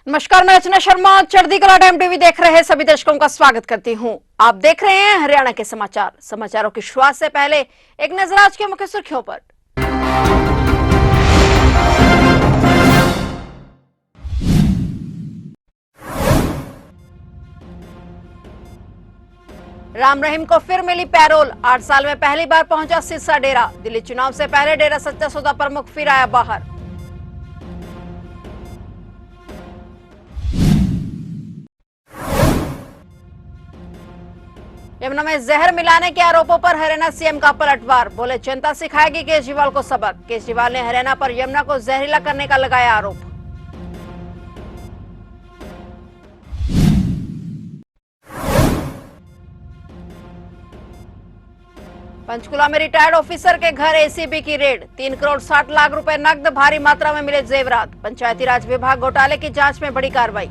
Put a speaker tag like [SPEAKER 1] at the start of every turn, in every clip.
[SPEAKER 1] नमस्कार, मैं रचना शर्मा। चढ़ती कला टाइम टीवी देख रहे सभी दर्शकों का स्वागत करती हूं। आप देख रहे हैं हरियाणा के समाचार। समाचारों की शुरुआत से पहले एक नजर आज के मुख्य सुर्खियों पर। राम रहीम को फिर मिली पैरोल। 8 साल में पहली बार पहुंचा सिरसा डेरा। दिल्ली चुनाव से पहले डेरा सच्चा सौदा प्रमुख फिर आया बाहर। यमुना में जहर मिलाने के आरोपों पर हरियाणा सीएम का पलटवार। बोले जनता सिखाएगी केजरीवाल को सबक। केजरीवाल ने हरियाणा पर यमुना को जहरीला करने का लगाया आरोप। पंचकुला में रिटायर्ड ऑफिसर के घर एसीबी की रेड। 3 करोड़ 60 लाख रुपए नकद, भारी मात्रा में मिले जेवरात। पंचायती राज विभाग घोटाले की जांच में बड़ी कार्रवाई।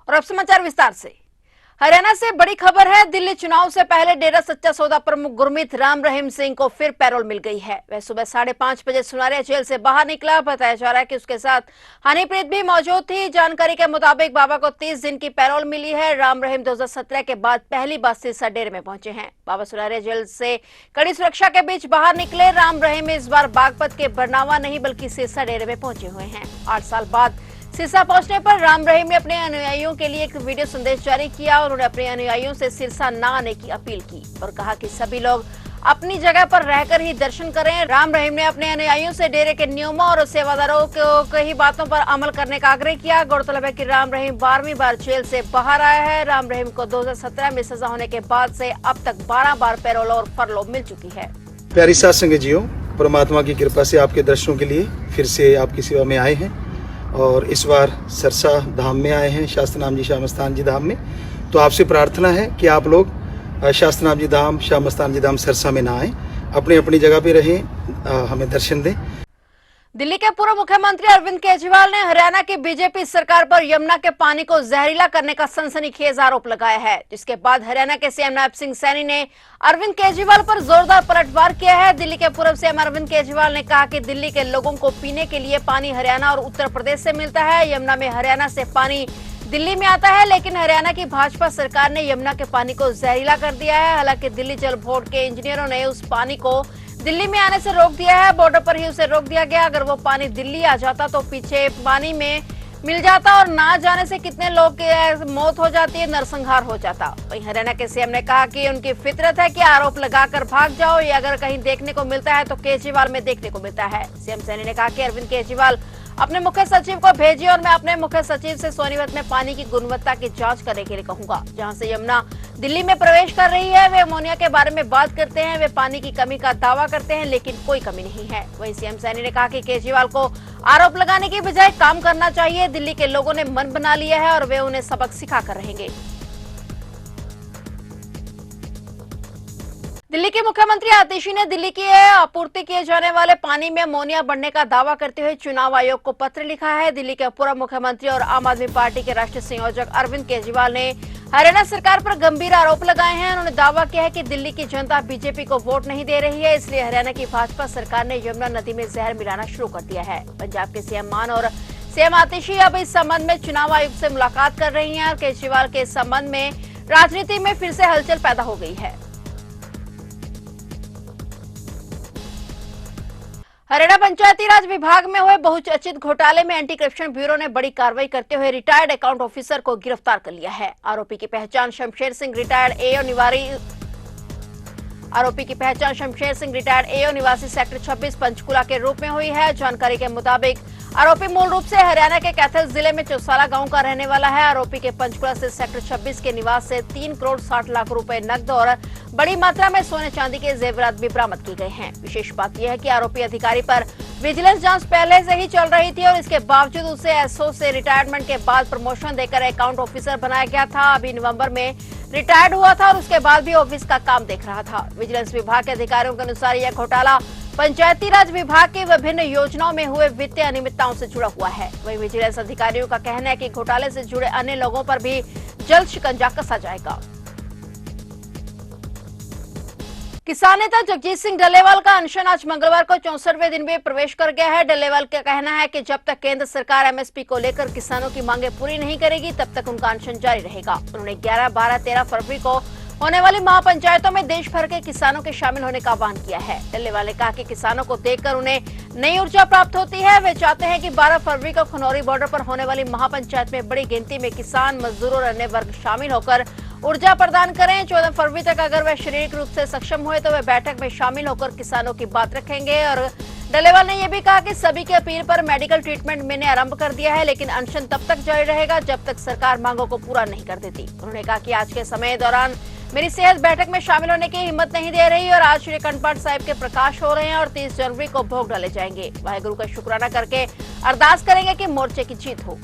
[SPEAKER 1] और अब समाचार विस्तार से। हरियाणा से बड़ी खबर है। दिल्ली चुनाव से पहले डेरा सच्चा सौदा प्रमुख गुरमीत राम रहीम सिंह को फिर पैरोल मिल गई है। वह सुबह 5:30 बजे सुनारिया जेल से बाहर निकला। बताया जा रहा है कि उसके साथ हनीप्रीत भी मौजूद थी। जानकारी के मुताबिक बाबा को 30 दिन की पैरोल मिली है। राम रहीम 2017 के बाद पहली बार सिरसा डेरे में पहुंचे हैं। बाबा सुनारिया जेल से कड़ी सुरक्षा के बीच बाहर निकले। राम रहीम इस बार बागपत के बरनावा नहीं बल्कि सिरसा डेरे में पहुंचे हुए हैं। 8 साल बाद सिरसा पहुंचने पर राम रहीम ने अपने अनुयायियों के लिए एक वीडियो संदेश जारी किया। उन्होंने अपने अनुयायियों से सिरसा न आने की अपील की और कहा कि सभी लोग अपनी जगह पर रहकर ही दर्शन करें। राम रहीम ने अपने अनुयायियों से डेरे के नियमों और सेवादारों को कई बातों पर अमल करने का आग्रह किया। गौरतलब है कि राम रहीम 12वीं बार जेल से बाहर आया है। राम रहीम को 2017 में सजा होने के बाद से अब तक 12 बार पैरोल और फरलो मिल चुकी है।
[SPEAKER 2] प्यारी साथ संगतजियों, परमात्मा की कृपा से आपके दर्शनों के लिए फिर से आपकी सेवा में आए हैं और इस बार सरसा धाम में आए हैं, शास्त्रनाम जी श्यामस्थान जी धाम में। तो आपसे प्रार्थना है कि आप लोग शास्त्रनाम जी धाम, श्यामस्थान जी धाम सरसा में ना आए, अपनी अपनी जगह पे रहें, हमें दर्शन दें।
[SPEAKER 1] दिल्ली के पूर्व मुख्यमंत्री अरविंद केजरीवाल ने हरियाणा की बीजेपी सरकार पर यमुना के पानी को जहरीला करने का सनसनीखेज आरोप लगाया है, जिसके बाद हरियाणा के सीएम नैब सिंह सैनी ने अरविंद केजरीवाल पर जोरदार पलटवार किया है। दिल्ली के पूर्व सीएम अरविंद केजरीवाल ने कहा कि दिल्ली के लोगों को पीने के लिए पानी हरियाणा और उत्तर प्रदेश से मिलता है। यमुना में हरियाणा से पानी दिल्ली में आता है, लेकिन हरियाणा की भाजपा सरकार ने यमुना के पानी को जहरीला कर दिया है। हालांकि दिल्ली जल बोर्ड के इंजीनियरों ने उस पानी को दिल्ली में आने से रोक दिया है। बॉर्डर पर ही उसे रोक दिया गया। अगर वो पानी दिल्ली आ जाता तो पीछे पानी में मिल जाता और ना जाने से कितने लोग की मौत हो जाती है, नरसंहार हो जाता। वहीं हरियाणा के सीएम ने कहा कि उनकी फितरत है कि आरोप लगाकर भाग जाओ। ये अगर कहीं देखने को मिलता है तो केजरीवाल में देखने को मिलता है। सीएम सैनी ने कहा कि अरविंद केजरीवाल अपने मुख्य सचिव को भेजिए और मैं अपने मुख्य सचिव से सोनीपत में पानी की गुणवत्ता की जांच करने के लिए कहूंगा। जहां से यमुना दिल्ली में प्रवेश कर रही है, वे अमोनिया के बारे में बात करते हैं, वे पानी की कमी का दावा करते हैं, लेकिन कोई कमी नहीं है। वहीं सीएम सैनी ने कहा कि केजरीवाल को आरोप लगाने की बजाय काम करना चाहिए। दिल्ली के लोगों ने मन बना लिया है और वे उन्हें सबक सिखा कर रहेंगे। दिल्ली के मुख्यमंत्री आतिशी ने दिल्ली की आपूर्ति किए जाने वाले पानी में अमोनिया बढ़ने का दावा करते हुए चुनाव आयोग को पत्र लिखा है। दिल्ली के पूर्व मुख्यमंत्री और आम आदमी पार्टी के राष्ट्रीय संयोजक अरविंद केजरीवाल ने हरियाणा सरकार पर गंभीर आरोप लगाए हैं। उन्होंने दावा किया है कि दिल्ली की जनता बीजेपी को वोट नहीं दे रही है, इसलिए हरियाणा की भाजपा सरकार ने यमुना नदी में जहर मिलाना शुरू कर दिया है। पंजाब के सीएम मान और सीएम आतिशी अब इस संबंध में चुनाव आयुक्त से मुलाकात कर रही है और केजरीवाल के संबंध में राजनीति में फिर से हलचल पैदा हो गई है। हरियाणा पंचायती राज विभाग में हुए बहुचर्चित घोटाले में एंटी करप्शन ब्यूरो ने बड़ी कार्रवाई करते हुए रिटायर्ड अकाउंट ऑफिसर को गिरफ्तार कर लिया है। आरोपी की पहचान शमशेर सिंह रिटायर्ड एओ निवासी सेक्टर 26 पंचकुला के रूप में हुई है। जानकारी के मुताबिक आरोपी मूल रूप से हरियाणा के कैथल जिले में चौसाला गांव का रहने वाला है। आरोपी के पंचकुला से सेक्टर 26 के निवास से 3 करोड़ 60 लाख रुपए नकद और बड़ी मात्रा में सोने चांदी के जेवरात भी बरामद किए गए हैं। विशेष बात यह है कि आरोपी अधिकारी पर विजिलेंस जांच पहले से ही चल रही थी और इसके बावजूद उसे एसओ से रिटायरमेंट के बाद प्रमोशन देकर अकाउंट ऑफिसर बनाया गया था। अभी नवंबर में रिटायर्ड हुआ था और उसके बाद भी ऑफिस का काम देख रहा था। विजिलेंस विभाग के अधिकारियों के अनुसार यह घोटाला पंचायती राज विभाग की विभिन्न योजनाओं में हुए वित्तीय अनियमितताओं से जुड़ा हुआ है। वहीं विजिलेंस अधिकारियों का कहना है कि घोटाले से जुड़े अन्य लोगों पर भी जल्द शिकंजा कसा जाएगा। किसान नेता जगजीत सिंह डल्लेवाल का अनशन आज मंगलवार को 64वें दिन में प्रवेश कर गया है। डल्लेवाल का कहना है कि जब तक केंद्र सरकार एमएसपी को लेकर किसानों की मांगे पूरी नहीं करेगी तब तक उनका अनशन जारी रहेगा। उन्होंने 11, 12, 13 फरवरी को होने वाली महापंचायतों में देश भर के किसानों के शामिल होने का आह्वान किया है। डल्लेवाल ने कहा कि किसानों को देखकर उन्हें नई ऊर्जा प्राप्त होती है। वे चाहते हैं कि 12 फरवरी को खनौरी बॉर्डर पर होने वाली महापंचायत में बड़ी गिनती में किसान, मजदूर और अन्य वर्ग शामिल होकर ऊर्जा प्रदान करें। 14 फरवरी तक अगर वे शारीरिक रूप से सक्षम हुए तो वे बैठक में शामिल होकर किसानों की बात रखेंगे। और डल्लेवाल ने यह भी कहा कि सभी की अपील पर मेडिकल ट्रीटमेंट मैंने आरंभ कर दिया है, लेकिन अनशन तब तक जारी रहेगा जब तक सरकार मांगों को पूरा नहीं कर देती। उन्होंने कहा कि आज के समय दौरान मेरी सेहत बैठक में शामिल होने की हिम्मत नहीं दे रही और आज श्री कंठपाठ साहिब के प्रकाश हो रहे हैं और 30 जनवरी को भोग डाले जाएंगे। वाहेगुरु का शुक्राना करके अरदास करेंगे कि मोर्चे की जीत हो।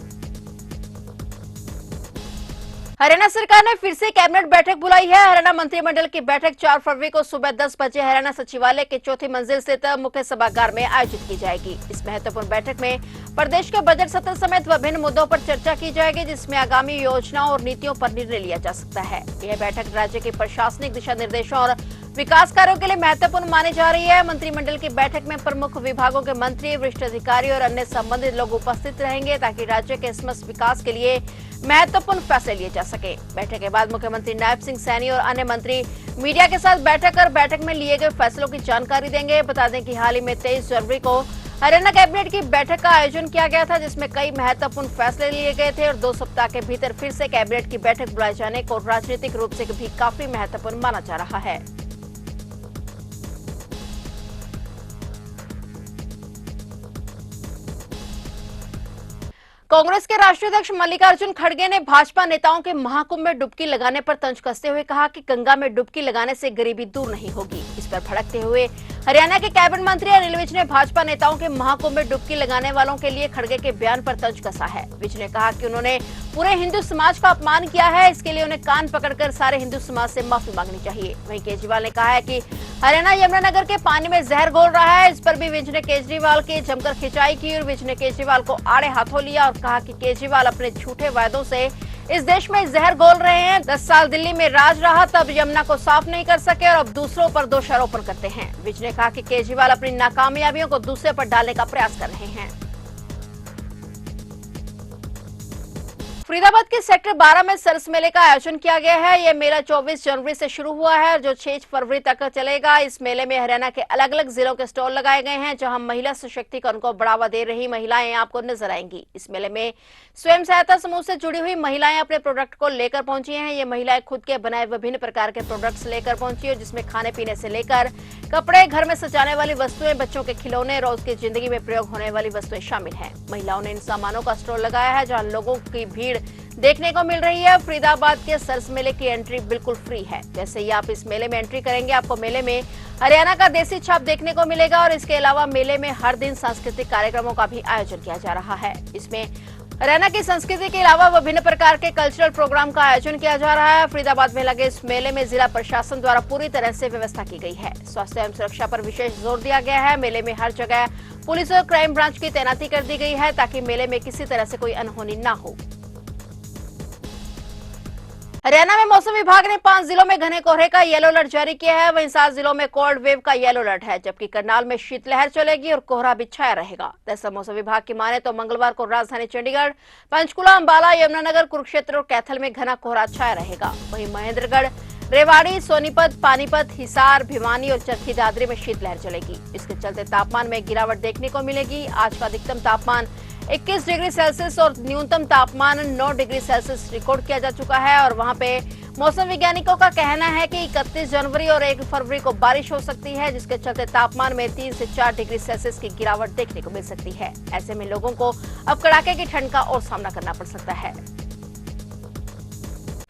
[SPEAKER 1] हरियाणा सरकार ने फिर से कैबिनेट बैठक बुलाई है। हरियाणा मंत्रिमंडल की बैठक 4 फरवरी को सुबह 10 बजे हरियाणा सचिवालय के चौथी मंजिल स्थित मुख्य सभागार में आयोजित की जाएगी। इस महत्वपूर्ण बैठक में प्रदेश के बजट सत्र समेत विभिन्न मुद्दों पर चर्चा की जाएगी, जिसमें आगामी योजनाओं और नीतियों पर निर्णय लिया जा सकता है। यह बैठक राज्य के प्रशासनिक दिशा निर्देशों और विकास कार्यों के लिए महत्वपूर्ण मानी जा रही है। मंत्रिमंडल की बैठक में प्रमुख विभागों के मंत्री, वरिष्ठ अधिकारी और अन्य संबंधित लोग उपस्थित रहेंगे ताकि राज्य के समस्त विकास के लिए महत्वपूर्ण फैसले लिए जा सके। बैठक के बाद मुख्यमंत्री नायब सिंह सैनी और अन्य मंत्री मीडिया के साथ बैठक कर बैठक में लिए गए फैसलों की जानकारी देंगे। बता दें कि हाल ही में 23 जनवरी को हरियाणा कैबिनेट की बैठक का आयोजन किया गया था, जिसमें कई महत्वपूर्ण फैसले लिए गए थे और 2 सप्ताह के भीतर फिर से कैबिनेट की बैठक बुलाए जाने को राजनीतिक रूप से भी काफी महत्वपूर्ण माना जा रहा है। कांग्रेस के राष्ट्रीय अध्यक्ष मल्लिकार्जुन खड़गे ने भाजपा नेताओं के महाकुंभ में डुबकी लगाने पर तंज कसते हुए कहा कि गंगा में डुबकी लगाने से गरीबी दूर नहीं होगी। इस पर भड़कते हुए हरियाणा के कैबिनेट मंत्री अनिल विज ने भाजपा नेताओं के महाकुंभ में डुबकी लगाने वालों के लिए खड़गे के बयान पर तंज कसा है। विज ने कहा कि उन्होंने पूरे हिंदू समाज का अपमान किया है, इसके लिए उन्हें कान पकड़कर सारे हिंदू समाज से माफी मांगनी चाहिए। वहीं केजरीवाल ने कहा है कि हरियाणा यमुनानगर के पानी में जहर घोल रहा है। इस पर भी विज ने केजरीवाल की जमकर खिंचाई की और विज ने केजरीवाल को आड़े हाथों लिया और कहा कि केजरीवाल अपने झूठे वायदों से इस देश में जहर घोल रहे हैं। 10 साल दिल्ली में राज रहा, तब यमुना को साफ नहीं कर सके और अब दूसरों पर दोषारोपण करते हैं। विज ने कहा कि केजरीवाल अपनी नाकामयाबियों को दूसरे पर डालने का प्रयास कर रहे हैं। फरीदाबाद के सेक्टर 12 में सरस मेले का आयोजन किया गया है। यह मेला 24 जनवरी से शुरू हुआ है जो 6 फरवरी तक चलेगा। इस मेले में हरियाणा के अलग अलग जिलों के स्टॉल लगाए गए हैं, जहां महिला सशक्तिकरण को बढ़ावा दे रही महिलाएं आपको नजर आएंगी। इस मेले में स्वयं सहायता समूह से जुड़ी हुई महिलाएं अपने प्रोडक्ट को लेकर पहुंची हैं। ये महिलाएं खुद के बनाए विभिन्न प्रकार के प्रोडक्ट्स लेकर पहुंची है, जिसमें खाने पीने से लेकर कपड़े, घर में सजाने वाली वस्तुएं, बच्चों के खिलौने, रोज की जिंदगी में प्रयोग होने वाली वस्तुएं शामिल हैं। महिलाओं ने इन सामानों का स्टॉल लगाया है, जहां लोगों की भीड़ देखने को मिल रही है। फरीदाबाद के सरस मेले की एंट्री बिल्कुल फ्री है। जैसे ही आप इस मेले में एंट्री करेंगे, आपको मेले में हरियाणा का देसी छाप देखने को मिलेगा और इसके अलावा मेले में हर दिन सांस्कृतिक कार्यक्रमों का भी आयोजन किया जा रहा है। इसमें हरियाणा की संस्कृति के अलावा विभिन्न प्रकार के कल्चरल प्रोग्राम का आयोजन किया जा रहा है। फरीदाबाद में लगे इस मेले में जिला प्रशासन द्वारा पूरी तरह से व्यवस्था की गई है। स्वास्थ्य एवं सुरक्षा पर विशेष जोर दिया गया है। मेले में हर जगह पुलिस और क्राइम ब्रांच की तैनाती कर दी गई है ताकि मेले में किसी तरह से कोई अनहोनी न हो। हरियाणा में मौसम विभाग ने 5 जिलों में घने कोहरे का येलो अलर्ट जारी किया है। वहीं 7 जिलों में कोल्ड वेव का येलो अलर्ट है, जबकि करनाल में शीतलहर चलेगी और कोहरा भी छाया रहेगा। दरअसल मौसम विभाग की माने तो मंगलवार को राजधानी चंडीगढ़, पंचकुला, अंबाला, यमुनानगर, कुरुक्षेत्र और कैथल में घना कोहरा छाया रहेगा। वहीं महेंद्रगढ़, रेवाड़ी, सोनीपत, पानीपत, हिसार, भिवानी और चरखी दादरी में शीतलहर चलेगी। इसके चलते तापमान में गिरावट देखने को मिलेगी। आज का अधिकतम तापमान 21 डिग्री सेल्सियस और न्यूनतम तापमान 9 डिग्री सेल्सियस रिकॉर्ड किया जा चुका है। और वहां पे मौसम वैज्ञानिकों का कहना है कि 31 जनवरी और 1 फरवरी को बारिश हो सकती है, जिसके चलते तापमान में 3 से 4 डिग्री सेल्सियस की गिरावट देखने को मिल सकती है। ऐसे में लोगों को अब कड़ाके की ठंड का और सामना करना पड़ सकता है।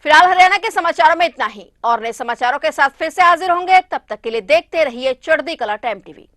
[SPEAKER 1] फिलहाल हरियाणा के समाचारों में इतना ही और नए समाचारों के साथ फिर से हाजिर होंगे। तब तक के लिए देखते रहिए चढ़ती कला टाइम टीवी।